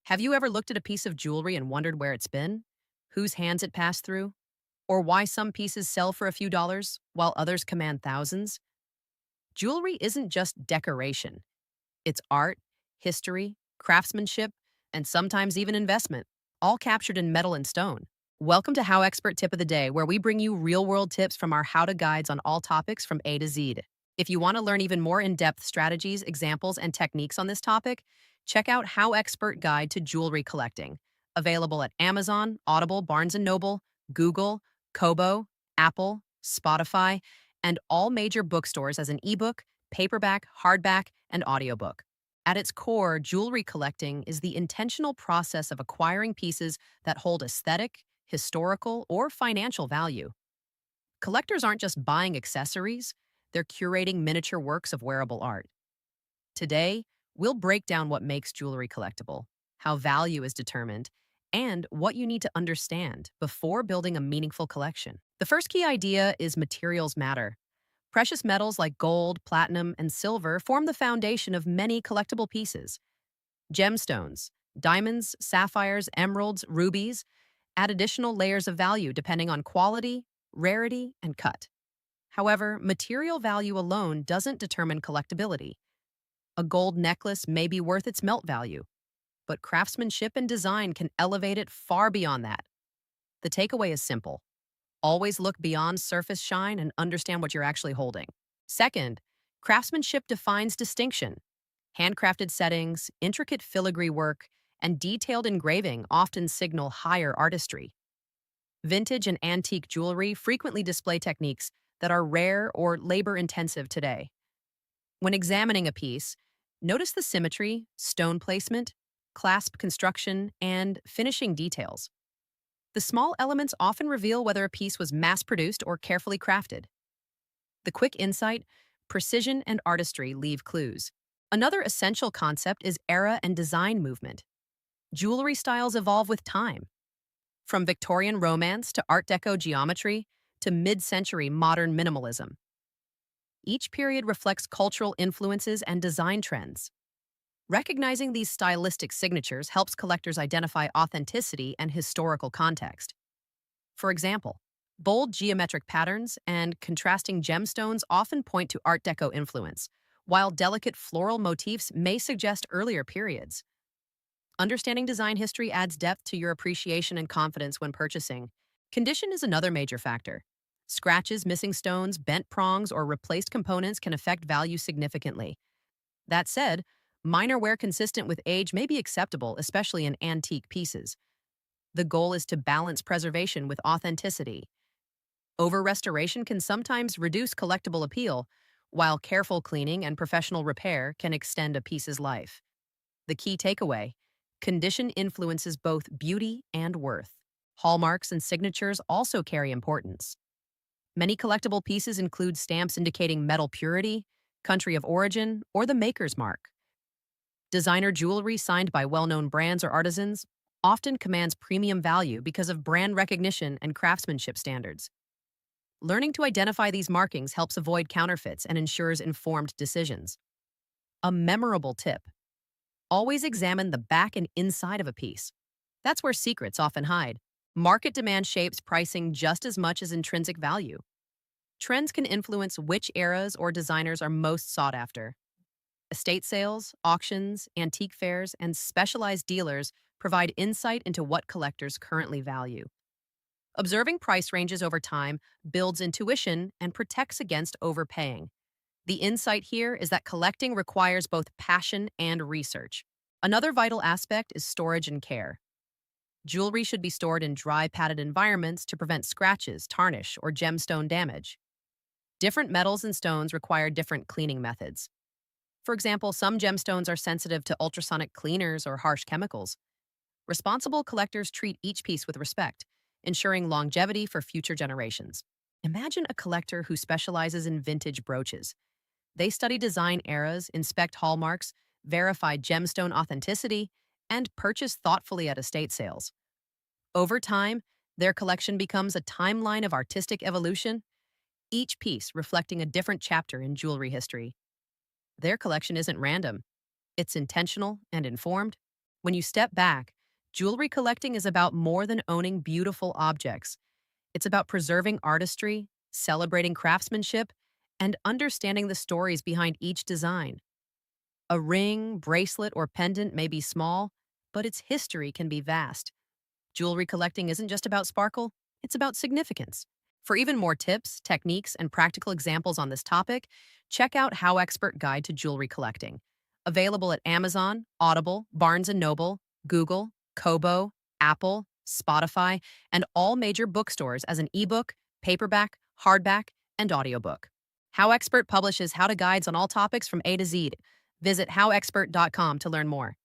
Have you ever looked at a piece of jewelry and wondered where it's been? Whose hands it passed through? Or why some pieces sell for a few dollars while others command thousands? Jewelry isn't just decoration, it's art, history, craftsmanship, and sometimes even investment, all captured in metal and stone. Welcome to How Expert Tip of the Day, where we bring you real world tips from our how to guides on all topics from A to Z. If you want to learn even more in depth strategies, examples, and techniques on this topic, check out How Expert Guide to Jewelry Collecting, available at Amazon, Audible, Barnes& Noble, Google, Kobo, Apple, Spotify, and all major bookstores as an ebook, paperback, hardback, and audiobook. At its core, jewelry collecting is the intentional process of acquiring pieces that hold aesthetic, historical, or financial value. Collectors aren't just buying accessories, they're curating miniature works of wearable art. Today, we'll break down what makes jewelry collectible, how value is determined, and what you need to understand before building a meaningful collection. The first key idea is materials matter. Precious metals like gold, platinum, and silver form the foundation of many collectible pieces. Gemstones, diamonds, sapphires, emeralds, rubies add additional layers of value depending on quality, rarity, and cut. However, material value alone doesn't determine collectability. A gold necklace may be worth its melt value, but craftsmanship and design can elevate it far beyond that. The takeaway is simple. Always look beyond surface shine and understand what you're actually holding. Second, craftsmanship defines distinction. Handcrafted settings, intricate filigree work, and detailed engraving often signal higher artistry. Vintage and antique jewelry frequently display techniques that are rare or labor-intensive today. When examining a piece, notice the symmetry, stone placement, clasp construction, and finishing details. The small elements often reveal whether a piece was mass-produced or carefully crafted. The quick insight, precision, and artistry leave clues. Another essential concept is era and design movement. Jewelry styles evolve with time. From Victorian romance to Art Deco geometry to mid-century modern minimalism. Each period reflects cultural influences and design trends. Recognizing these stylistic signatures helps collectors identify authenticity and historical context. For example, bold geometric patterns and contrasting gemstones often point to Art Deco influence, while delicate floral motifs may suggest earlier periods. Understanding design history adds depth to your appreciation and confidence when purchasing. Condition is another major factor. Scratches, missing stones, bent prongs, or replaced components can affect value significantly. That said, minor wear consistent with age may be acceptable, especially in antique pieces. The goal is to balance preservation with authenticity. Over-restoration can sometimes reduce collectible appeal, while careful cleaning and professional repair can extend a piece's life. The key takeaway: condition influences both beauty and worth. Hallmarks and signatures also carry importance. Many collectible pieces include stamps indicating metal purity, country of origin, or the maker's mark. Designer jewelry signed by well-known brands or artisans often commands premium value because of brand recognition and craftsmanship standards. Learning to identify these markings helps avoid counterfeits and ensures informed decisions. A memorable tip: always examine the back and inside of a piece. That's where secrets often hide. Market demand shapes pricing just as much as intrinsic value. Trends can influence which eras or designers are most sought after. Estate sales, auctions, antique fairs, and specialized dealers provide insight into what collectors currently value. Observing price ranges over time builds intuition and protects against overpaying. The insight here is that collecting requires both passion and research. Another vital aspect is storage and care. Jewelry should be stored in dry, padded environments to prevent scratches, tarnish, or gemstone damage. Different metals and stones require different cleaning methods. For example, some gemstones are sensitive to ultrasonic cleaners or harsh chemicals. Responsible collectors treat each piece with respect, ensuring longevity for future generations. Imagine a collector who specializes in vintage brooches. They study design eras, inspect hallmarks, verify gemstone authenticity, and purchase thoughtfully at estate sales. Over time, their collection becomes a timeline of artistic evolution, each piece reflecting a different chapter in jewelry history. Their collection isn't random. It's intentional and informed, When you step back, jewelry collecting is about more than owning beautiful objects. It's about preserving artistry, celebrating craftsmanship, and understanding the stories behind each design. A ring, bracelet, or pendant may be small, but its history can be vast. Jewelry collecting isn't just about sparkle, it's about significance. For even more tips, techniques, and practical examples on this topic, check out HowExpert Guide to Jewelry Collecting. Available at Amazon, Audible, Barnes& Noble, Google, Kobo, Apple, Spotify, and all major bookstores as an ebook, paperback, hardback, and audiobook. HowExpert publishes how-to guides on all topics from A to Z. Visit howexpert.com to learn more.